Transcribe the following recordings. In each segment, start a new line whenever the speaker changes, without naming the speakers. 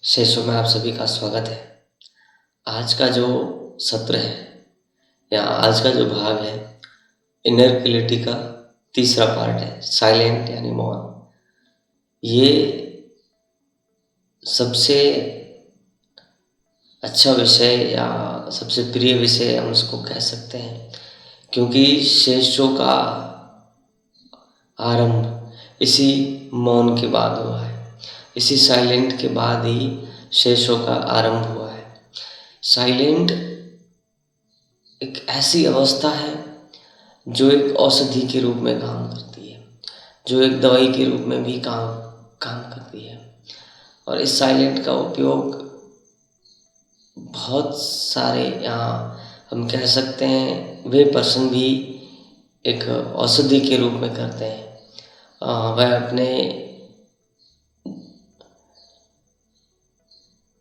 सेशो में आप सभी का स्वागत है। आज का जो सत्र है या आज का जो भाग है, इनर क्लैरिटी का तीसरा पार्ट है, साइलेंट यानी मौन। ये सबसे अच्छा विषय या सबसे प्रिय विषय हम उसको कह सकते हैं, क्योंकि सेशो का आरंभ इसी मौन के बाद हुआ है। इसी साइलेंट के बाद ही सेशो का आरंभ हुआ है। साइलेंट एक ऐसी अवस्था है जो एक औषधि के रूप में काम करती है, जो एक दवाई के रूप में भी काम करती है। और इस साइलेंट का उपयोग बहुत सारे, यहाँ हम कह सकते हैं वे पर्सन भी एक औषधि के रूप में करते हैं। वह अपने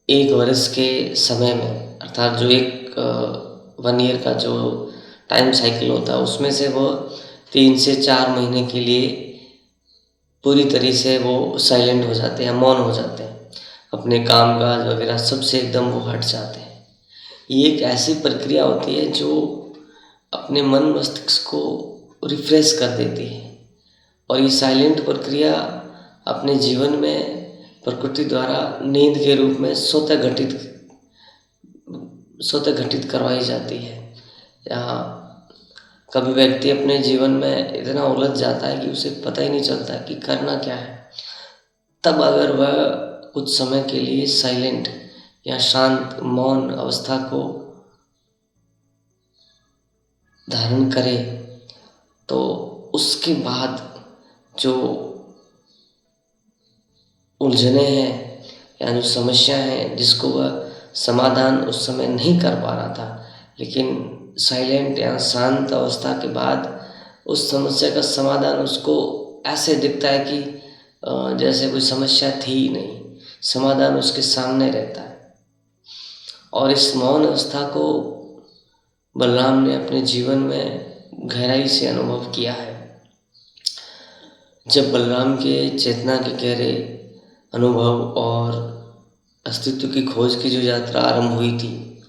1 वर्ष के समय में, अर्थात जो एक 1 ईयर का जो टाइम साइकिल होता है, उसमें से वो 3 से 4 महीने के लिए पूरी तरह से वो साइलेंट हो जाते हैं, मौन हो जाते हैं। अपने काम काज वगैरह सबसे एकदम वो हट जाते हैं। ये एक ऐसी प्रक्रिया होती है जो अपने मन मस्तिष्क को रिफ्रेश कर देती है। और ये साइलेंट प्रक्रिया अपने जीवन में प्रकृति द्वारा नींद के रूप में स्वतः घटित करवाई जाती है। या कभी व्यक्ति अपने जीवन में इतना उलझ जाता है कि उसे पता ही नहीं चलता कि करना क्या है। तब अगर वह कुछ समय के लिए साइलेंट या शांत मौन अवस्था को धारण करे, तो उसके बाद जो उलझने हैं या जो समस्या है जिसको वह समाधान उस समय नहीं कर पा रहा था, लेकिन साइलेंट या शांत अवस्था के बाद उस समस्या का समाधान उसको ऐसे दिखता है कि जैसे कोई समस्या थी ही नहीं, समाधान उसके सामने रहता है। और इस मौन अवस्था को बलराम ने अपने जीवन में गहराई से अनुभव किया है। जब बलराम के चेतना के गहरे अनुभव और अस्तित्व की खोज की जो यात्रा आरंभ हुई थी,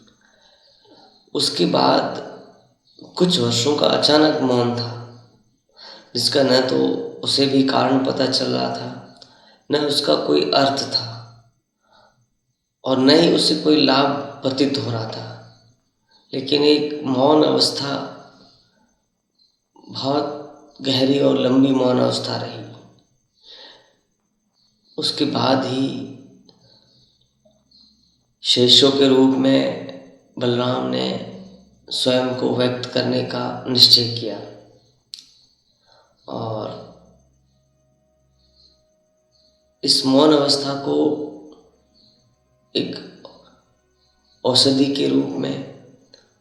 उसके बाद कुछ वर्षों का अचानक मौन था, जिसका न तो उसे भी कारण पता चल रहा था, न उसका कोई अर्थ था, और न ही उसे कोई लाभ प्रतीत हो रहा था। लेकिन एक मौन अवस्था बहुत गहरी और लंबी मौन अवस्था रही। उसके बाद ही शेषों के रूप में बलराम ने स्वयं को व्यक्त करने का निश्चय किया। और इस मौन अवस्था को एक औषधि के रूप में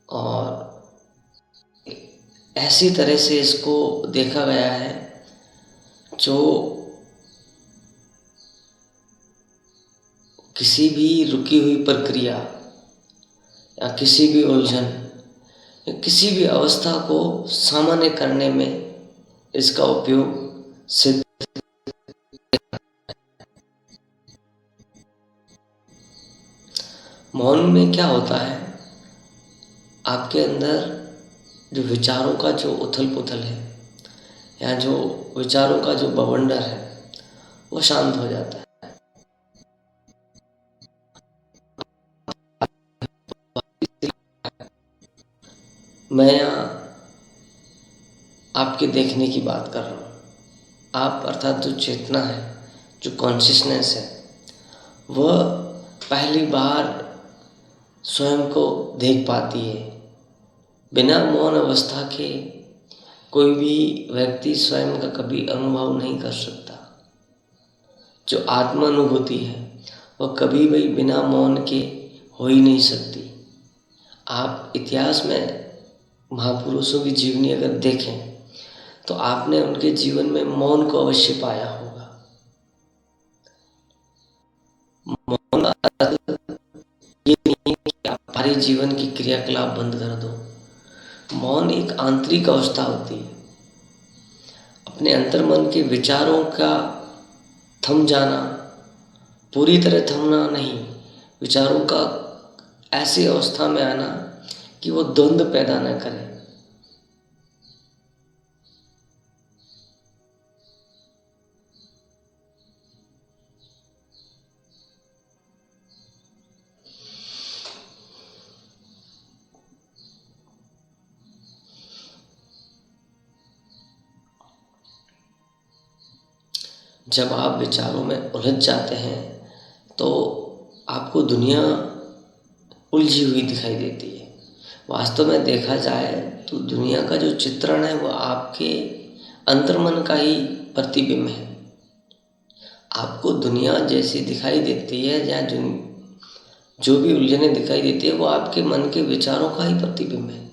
और ऐसी तरह से इसको देखा गया है जो किसी भी रुकी हुई प्रक्रिया या किसी भी उलझन या किसी भी अवस्था को सामान्य करने में इसका उपयोग सिद्ध। मौन में क्या होता है, आपके अंदर जो विचारों का जो उथल पुथल है या जो विचारों का जो बवंडर है, वो शांत हो जाता है। मैं यहाँ आपके देखने की बात कर रहा हूँ। आप अर्थात जो चेतना है, जो कॉन्शियसनेस है, वह पहली बार स्वयं को देख पाती है। बिना मौन अवस्था के कोई भी व्यक्ति स्वयं का कभी अनुभव नहीं कर सकता। जो आत्मानुभूति है वह कभी भी बिना मौन के हो ही नहीं सकती। आप इतिहास में महापुरुषों की जीवनी अगर देखें तो आपने उनके जीवन में मौन को अवश्य पाया होगा। मौन ये नहीं है कि आप सारे जीवन की क्रियाकलाप बंद कर दो। मौन एक आंतरिक अवस्था होती है। अपने अंतर्मन के विचारों का थम जाना, पूरी तरह थमना नहीं, विचारों का ऐसी अवस्था में आना कि वो द्वंद्व पैदा न करे। जब आप विचारों में उलझ जाते हैं तो आपको दुनिया उलझी हुई दिखाई देती है। वास्तव में देखा जाए तो दुनिया का जो चित्रण है वो आपके अंतर्मन का ही प्रतिबिंब है। आपको दुनिया जैसी दिखाई देती है या जो भी उलझने दिखाई देती है वो आपके मन के विचारों का ही प्रतिबिंब है।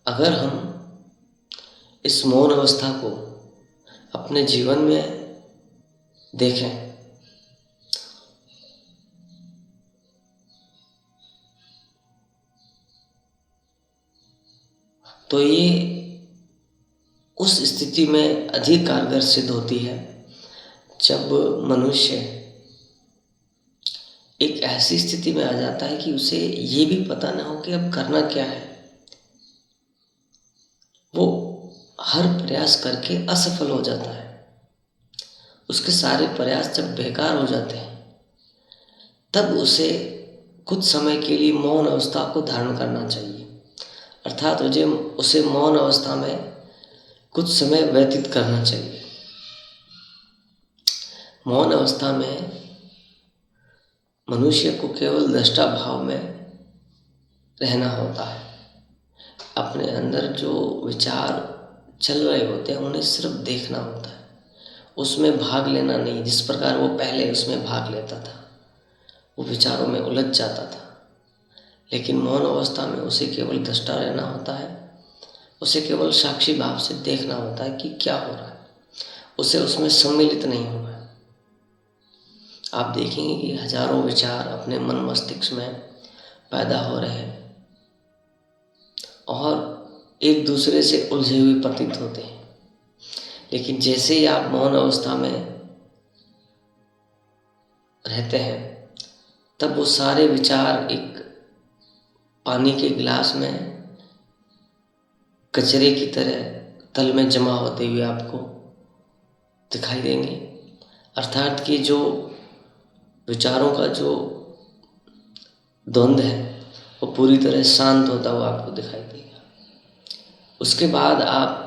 अगर हम इस मौन अवस्था को अपने जीवन में देखें तो ये उस स्थिति में अधिक कारगर सिद्ध होती है जब मनुष्य एक ऐसी स्थिति में आ जाता है कि उसे ये भी पता ना हो कि अब करना क्या है। वो हर प्रयास करके असफल हो जाता है। उसके सारे प्रयास जब बेकार हो जाते हैं तब उसे कुछ समय के लिए मौन अवस्था को धारण करना चाहिए, अर्थात उसे मौन अवस्था में कुछ समय व्यतीत करना चाहिए। मौन अवस्था में मनुष्य को केवल दृष्टा भाव में रहना होता है। अपने अंदर जो विचार चल रहे होते हैं उन्हें सिर्फ देखना होता है, उसमें भाग लेना नहीं। जिस प्रकार वो पहले उसमें भाग लेता था, वो विचारों में उलझ जाता था, लेकिन मौन अवस्था में उसे केवल दृष्टा रहना होता है। उसे केवल साक्षी भाव से देखना होता है कि क्या हो रहा है, उसे उसमें सम्मिलित नहीं होना है। आप देखेंगे कि हजारों विचार अपने मन मस्तिष्क में पैदा हो रहे हैं और एक दूसरे से उलझे हुए प्रतीत होते हैं, लेकिन जैसे ही आप मौन अवस्था में रहते हैं तब वो सारे विचार एक पानी के गिलास में कचरे की तरह तल में जमा होते हुए आपको दिखाई देंगे। अर्थात कि जो विचारों का जो द्वंद्व है वो पूरी तरह शांत होता हुआ आपको दिखाई देगा। उसके बाद आप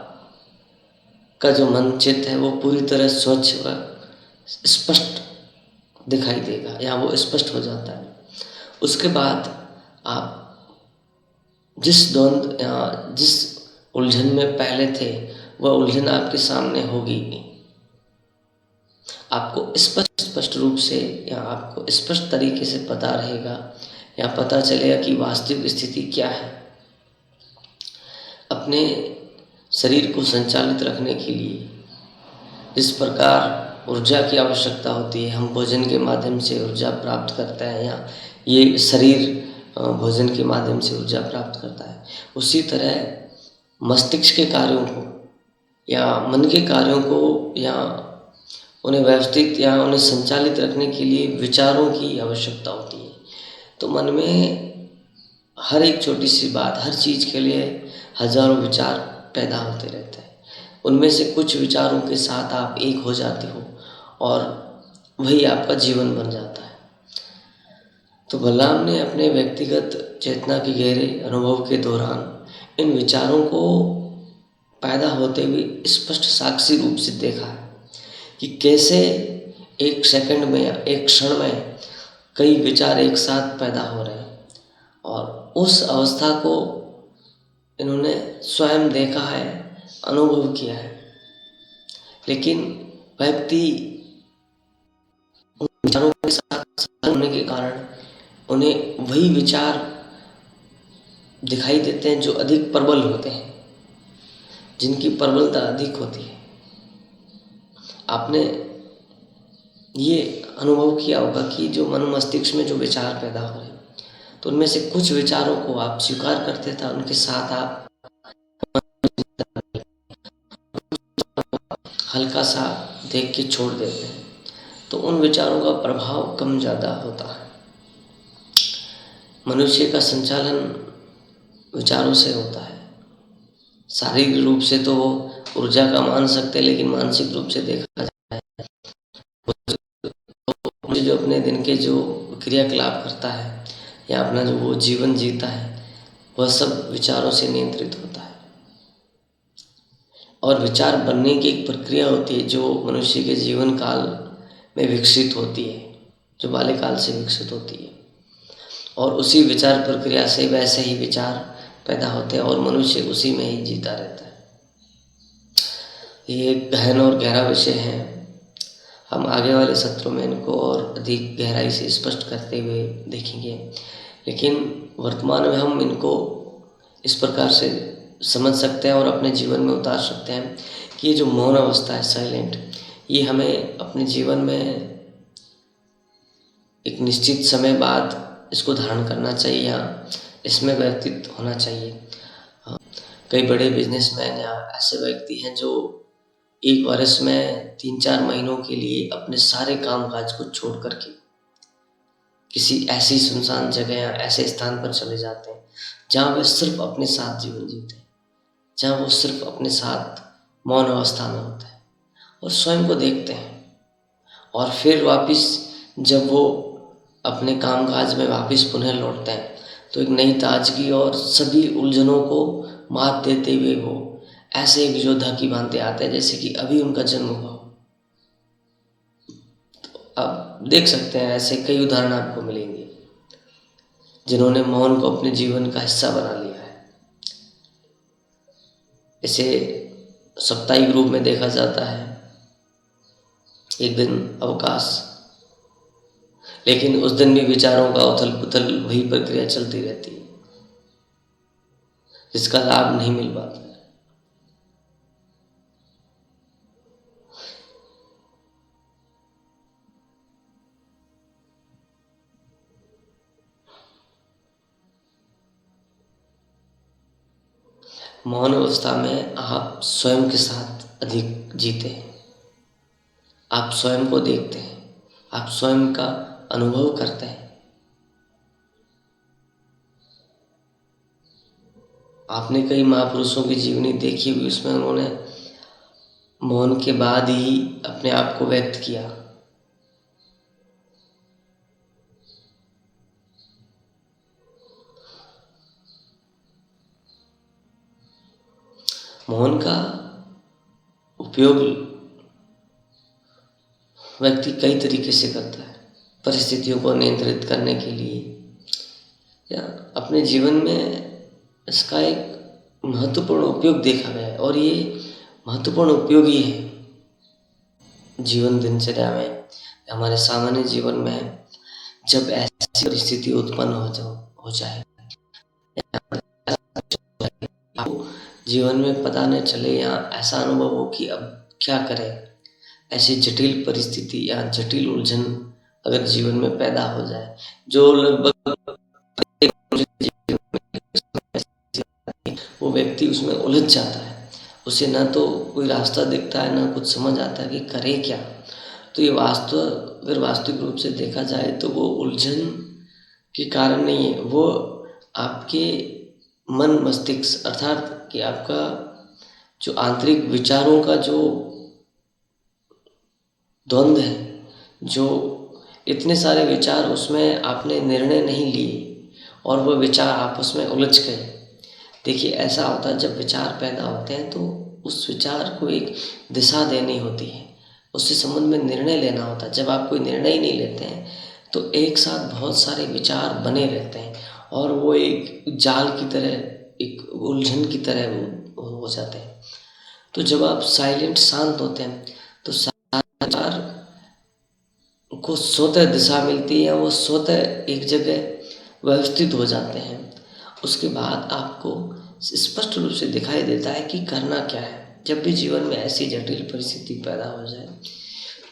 का जो मन चित्त है वो पूरी तरह स्वच्छ व स्पष्ट दिखाई देगा या वो स्पष्ट हो जाता है। उसके बाद आप जिस द्वंद्व या जिस उलझन में पहले थे वह उलझन आपके सामने होगी नहीं। आपको स्पष्ट रूप से या आपको स्पष्ट तरीके से पता रहेगा या पता चलेगा कि वास्तविक स्थिति क्या है। अपने शरीर को संचालित रखने के लिए जिस प्रकार ऊर्जा की आवश्यकता होती है, हम भोजन के माध्यम से ऊर्जा प्राप्त करते हैं या ये शरीर भोजन के माध्यम से ऊर्जा प्राप्त करता है, उसी तरह मस्तिष्क के कार्यों को या मन के कार्यों को या उन्हें व्यवस्थित या उन्हें संचालित रखने के लिए विचारों की आवश्यकता होती है। तो मन में हर एक छोटी सी बात, हर चीज़ के लिए हजारों विचार पैदा होते रहते हैं। उनमें से कुछ विचारों के साथ आप एक हो जाते हो और वही आपका जीवन बन जाता है। तो बलराम ने अपने व्यक्तिगत चेतना के गहरे अनुभव के दौरान इन विचारों को पैदा होते हुए स्पष्ट साक्षी रूप से देखा है कि कैसे एक सेकंड में या एक क्षण में कई विचार एक साथ पैदा हो रहे हैं, और उस अवस्था को इन्होंने स्वयं देखा है, अनुभव किया है। लेकिन व्यक्ति उन विचारों के साथ होने के कारण उन्हें वही विचार दिखाई देते हैं जो अधिक प्रबल होते हैं, जिनकी प्रबलता अधिक होती है। आपने ये अनुभव किया होगा कि जो मन मस्तिष्क में जो विचार पैदा हो रहे तो उनमें से कुछ विचारों को आप स्वीकार करते थे, उनके साथ आप हल्का सा देख के छोड़ देते हैं, तो उन विचारों का प्रभाव कम ज़्यादा होता है। मनुष्य का संचालन विचारों से होता है। शारीरिक रूप से तो वो ऊर्जा का मान सकते हैं, लेकिन मानसिक रूप से देखा जाए तो जो अपने दिन के जो क्रियाकलाप करता है या अपना जो वो जीवन जीता है, वह सब विचारों से नियंत्रित होता है। और विचार बनने की एक प्रक्रिया होती है जो मनुष्य के जीवन काल में विकसित होती है, जो बाल्यकाल से विकसित होती है, और उसी विचार प्रक्रिया से वैसे ही विचार पैदा होते हैं और मनुष्य उसी में ही जीता रहता है। ये एक गहन और गहरा विषय है। हम आगे वाले सत्रों में इनको और अधिक गहराई से स्पष्ट करते हुए देखेंगे, लेकिन वर्तमान में हम इनको इस प्रकार से समझ सकते हैं और अपने जीवन में उतार सकते हैं कि ये जो मौन अवस्था है, साइलेंट, ये हमें अपने जीवन में एक निश्चित समय बाद इसको धारण करना चाहिए या इसमें व्यतीत होना चाहिए। कई बड़े बिजनेसमैन या ऐसे व्यक्ति हैं जो एक वर्ष में 3-4 महीनों के लिए अपने सारे कामकाज को छोड़ करके किसी ऐसी सुनसान जगह या ऐसे स्थान पर चले जाते हैं जहाँ वे सिर्फ अपने साथ जीवन जीते हैं, जहाँ वो सिर्फ अपने साथ मौन अवस्था में होते हैं और स्वयं को देखते हैं। और फिर वापस जब वो अपने कामकाज में वापस पुनः लौटते हैं तो एक नई ताजगी और सभी उलझनों को मात देते हुए वो ऐसे एक योद्धा की भांति आते हैं जैसे कि अभी उनका जन्म हुआ। तो आप देख सकते हैं ऐसे कई उदाहरण आपको मिलेंगे जिन्होंने मौन को अपने जीवन का हिस्सा बना लिया है। इसे साप्ताहिक रूप में देखा जाता है, एक दिन अवकाश, लेकिन उस दिन भी विचारों का उथल पुथल वही प्रक्रिया चलती रहती है जिसका लाभ नहीं मिल पाता है। मौन अवस्था में आप स्वयं के साथ अधिक जीते हैं, आप स्वयं को देखते हैं, आप स्वयं का अनुभव करते हैं। आपने कई महापुरुषों की जीवनी देखी हुई, उसमें उन्होंने मौन के बाद ही अपने आप को व्यक्त किया। मौन का उपयोग व्यक्ति कई तरीके से करता है, परिस्थितियों को नियंत्रित करने के लिए या अपने जीवन में इसका एक महत्वपूर्ण उपयोग देखा गया है। और ये महत्वपूर्ण उपयोग ही है जीवन दिनचर्या में, हमारे सामान्य जीवन में जब ऐसी परिस्थिति उत्पन्न हो जाए, आपको जीवन में पता न चले या ऐसा अनुभव हो कि अब क्या करें, ऐसी जटिल परिस्थिति या जटिल उलझन अगर जीवन में पैदा हो जाए जो लगभग वो व्यक्ति उसमें उलझ जाता है, उसे ना तो कोई रास्ता दिखता है, ना कुछ समझ आता है कि करे क्या। तो ये अगर वास्तविक रूप से देखा जाए तो वो उलझन के कारण नहीं है, वो आपके मन मस्तिष्क अर्थात कि आपका जो आंतरिक विचारों का जो द्वंद्व है, जो इतने सारे विचार उसमें आपने निर्णय नहीं लिए और वह विचार आपस में उलझ गए। देखिए ऐसा होता है जब विचार पैदा होते हैं तो उस विचार को एक दिशा देनी होती है, उससे संबंध में निर्णय लेना होता है। जब आप कोई निर्णय ही नहीं लेते हैं तो एक साथ बहुत सारे विचार बने रहते हैं और वो एक जाल की तरह, एक उलझन की तरह वो हो जाते हैं। तो जब आप साइलेंट शांत होते हैं तो सारे विचार को स्वतः दिशा मिलती है, वो स्वतः एक जगह व्यवस्थित हो जाते हैं। उसके बाद आपको स्पष्ट रूप से दिखाई देता है कि करना क्या है। जब भी जीवन में ऐसी जटिल परिस्थिति पैदा हो जाए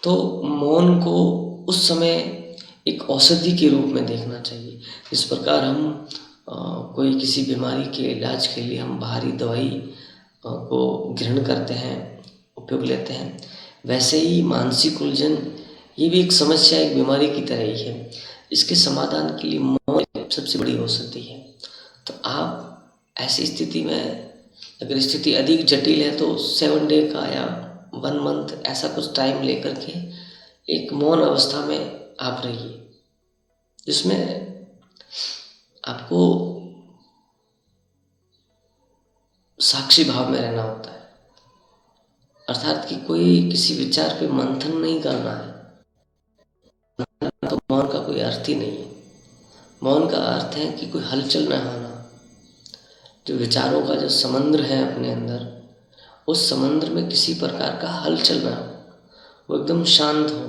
तो मौन को उस समय एक औषधि के रूप में देखना चाहिए। इस प्रकार हम कोई किसी बीमारी के इलाज के लिए हम बाहरी दवाई को ग्रहण करते हैं, उपयोग लेते हैं, वैसे ही मानसिक उलझन ये भी एक समस्या, एक बीमारी की तरह ही है। इसके समाधान के लिए मौन सबसे बड़ी औषधि है। तो आप ऐसी स्थिति में, अगर स्थिति अधिक जटिल है तो 7 डे का या 1 मंथ ऐसा कुछ टाइम लेकर के एक मौन अवस्था में आप रहिए, जिसमें आपको साक्षी भाव में रहना होता है। अर्थात कि कोई किसी विचार पे मंथन नहीं करना है, तो मौन का कोई अर्थ ही नहीं है। मौन का अर्थ है कि कोई हलचल न होना। जो विचारों का जो समुद्र है अपने अंदर, उस समुद्र में किसी प्रकार का हलचल ना हो, वो एकदम शांत हो।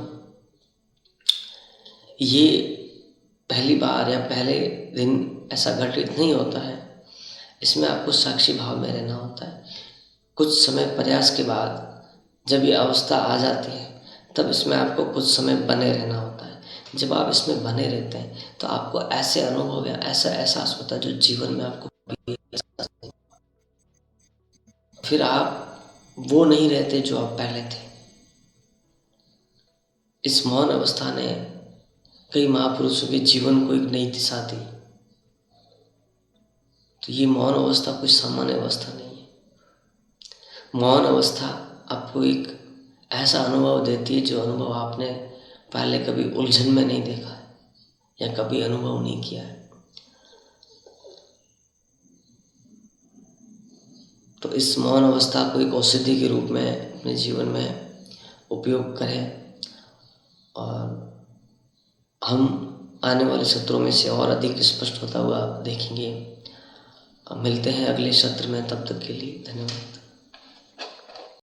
ये पहली बार या पहले दिन ऐसा घटित नहीं होता है। इसमें आपको साक्षी भाव में रहना होता है। कुछ समय प्रयास के बाद जब ये अवस्था आ जाती है, तब इसमें आपको कुछ समय बने रहना होता है। जब आप इसमें बने रहते हैं तो आपको ऐसे अनुभव या ऐसा एहसास होता है जो जीवन में आपको कभी एहसास नहीं। फिर आप वो नहीं रहते जो आप पहले थे। इस मौन अवस्था ने कई महापुरुषों के जीवन को एक नई दिशा दी। तो ये मौन अवस्था कोई सामान्य अवस्था नहीं है। मौन अवस्था आपको एक ऐसा अनुभव देती है जो अनुभव आपने पहले कभी उलझन में नहीं देखा है या कभी अनुभव नहीं किया है। तो इस मौन अवस्था को एक औषधि के रूप में अपने जीवन में उपयोग करें, और हम आने वाले सत्रों में से और अधिक स्पष्ट होता हुआ देखेंगे। मिलते हैं अगले सत्र में, तब तक के लिए धन्यवाद।